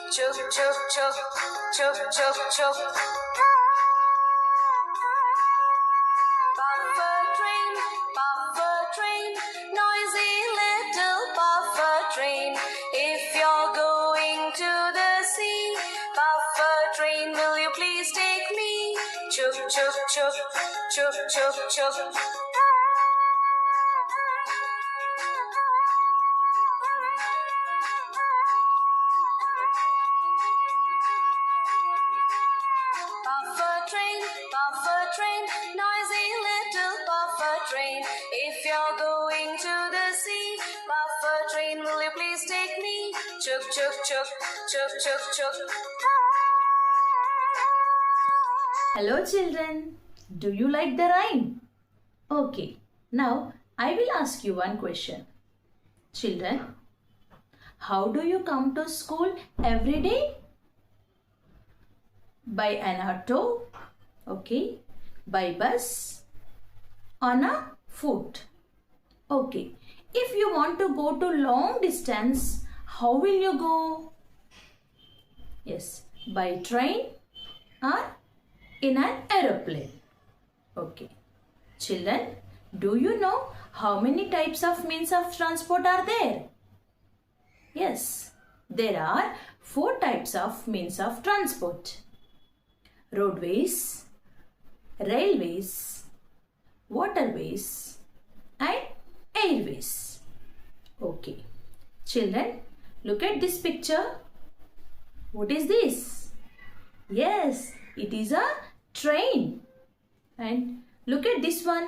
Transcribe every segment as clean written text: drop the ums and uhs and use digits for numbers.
Chuk chuk chuk, chuk chuk chuk. Puffer train, noisy little puffer train. If you're going to the sea, puffer train, will you please take me? Chuk chuk chuk, chuk chuk chuk. Puffer train, noisy little puffer train. If you're going to the sea, puffer train, will you please take me? Chuk chuk chuk, chuk chuk chuk. Hello children, do you like the rhyme? Okay, now I will ask you one question. Children, how do you come to school every day? By an auto, okay, by bus, on a foot. Okay, if you want to go to long distance, how will you go? Yes, by train or in an aeroplane. Okay. Children, do you know how many types of means of transport are there? Yes, there are 4 types of means of transport. Roadways, railways, waterways and airways. Okay. Children, look at this picture. What is this? Yes, it is a train. And look at this one.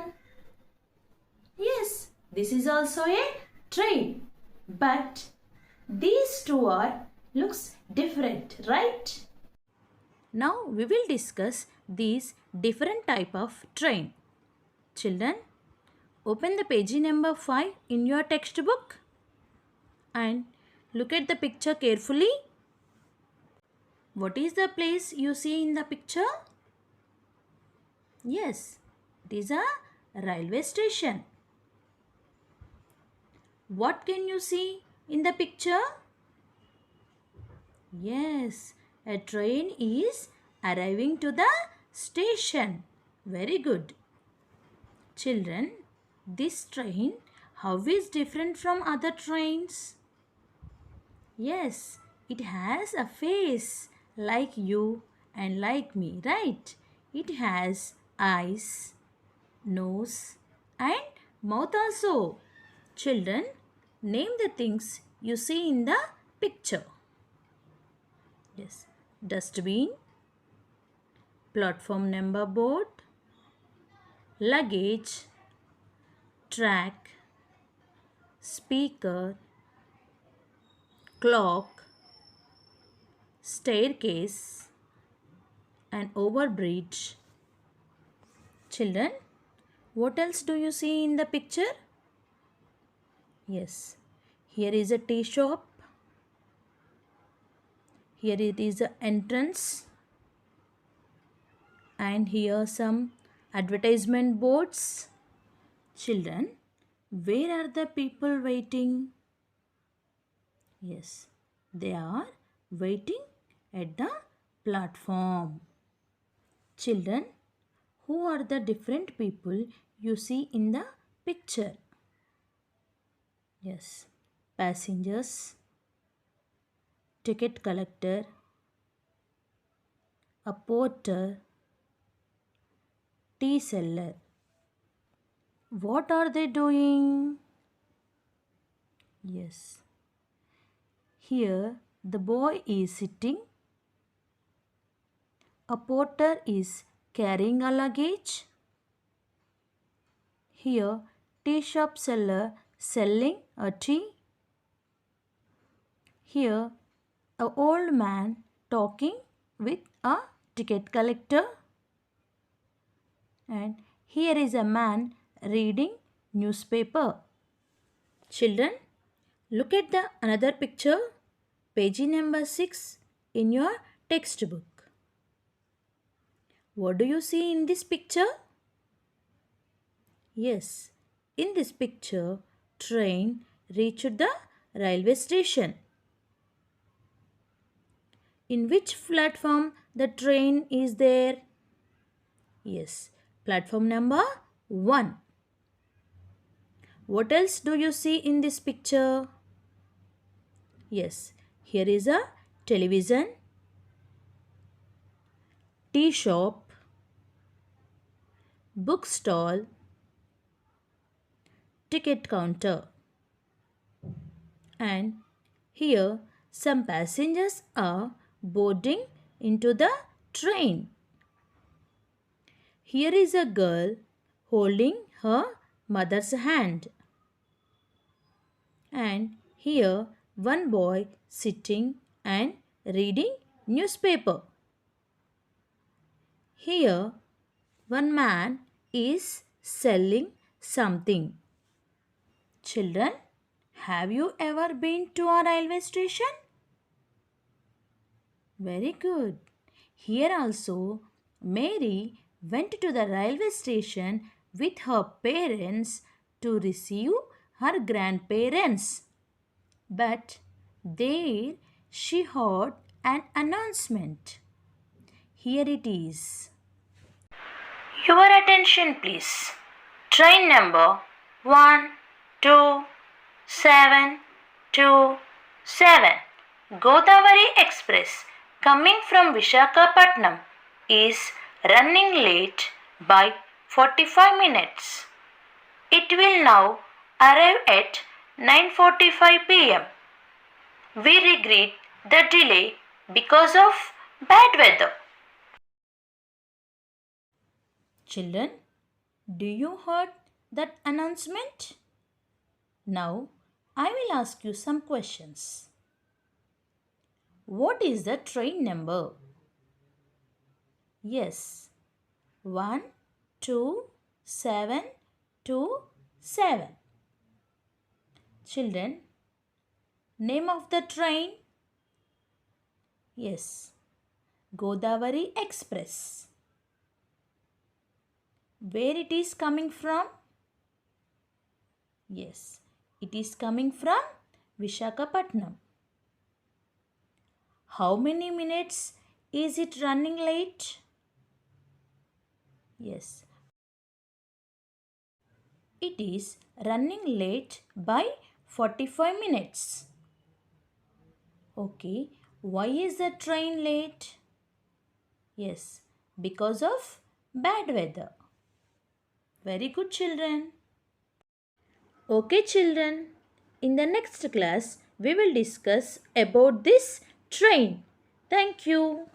Yes, this is also a train. But these two are looks different, right? Now we will discuss these different type of train. Children, open the page number 5 in your textbook and look at the picture carefully. What is the place you see in the picture? Yes, it is a railway station. What can you see in the picture? Yes, a train is arriving to the station. Very good. Children, this train, how is different from other trains? Yes, it has a face like you and like me, right? It has eyes, nose and mouth also. Children, name the things you see in the picture. Yes, dustbin, platform number board, luggage, track, speaker, clock, staircase and overbridge. Children, what else do you see in the picture? Yes, here is a tea shop. Here it is the entrance. And here some advertisement boards. Children, where are the people waiting? Yes, they are waiting at the platform. Children, who are the different people you see in the picture? Yes, passengers, ticket collector, a porter, tea seller. What are they doing? Yes, here the boy is sitting. A porter is carrying a luggage. Here, tea shop seller selling a tea. Here, a old man talking with a ticket collector. And here is a man reading newspaper. Children, look at the another picture, page number 6 in your textbook. What do you see in this picture? Yes, in this picture, train reached the railway station. In which platform the train is there? Yes, platform number 1. What else do you see in this picture? Yes, here is a television, tea shop, bookstall, ticket counter. And here some passengers are boarding into the train. Here is a girl holding her mother's hand. And here one boy sitting and reading newspaper. Here one man is selling something. Children, have you ever been to a railway station? Very good. Here also, Mary went to the railway station with her parents to receive her grandparents. But there she heard an announcement. Here it is. Your attention, please. Train number 12727 Godavari Express coming from Visakhapatnam is running late by 45 minutes. It will now arrive at 9:45 p.m. We regret the delay because of bad weather. Children, do you heard that announcement? Now, I will ask you some questions. What is the train number? Yes, 12727. Children, name of the train? Yes, Godavari Express. Where it is coming from? Yes, it is coming from Visakhapatnam. How many minutes is it running late? Yes, it is running late by 45 minutes. Okay, why is the train late? Yes, because of bad weather. Very good, children. Okay, children. In the next class, we will discuss about this train. Thank you.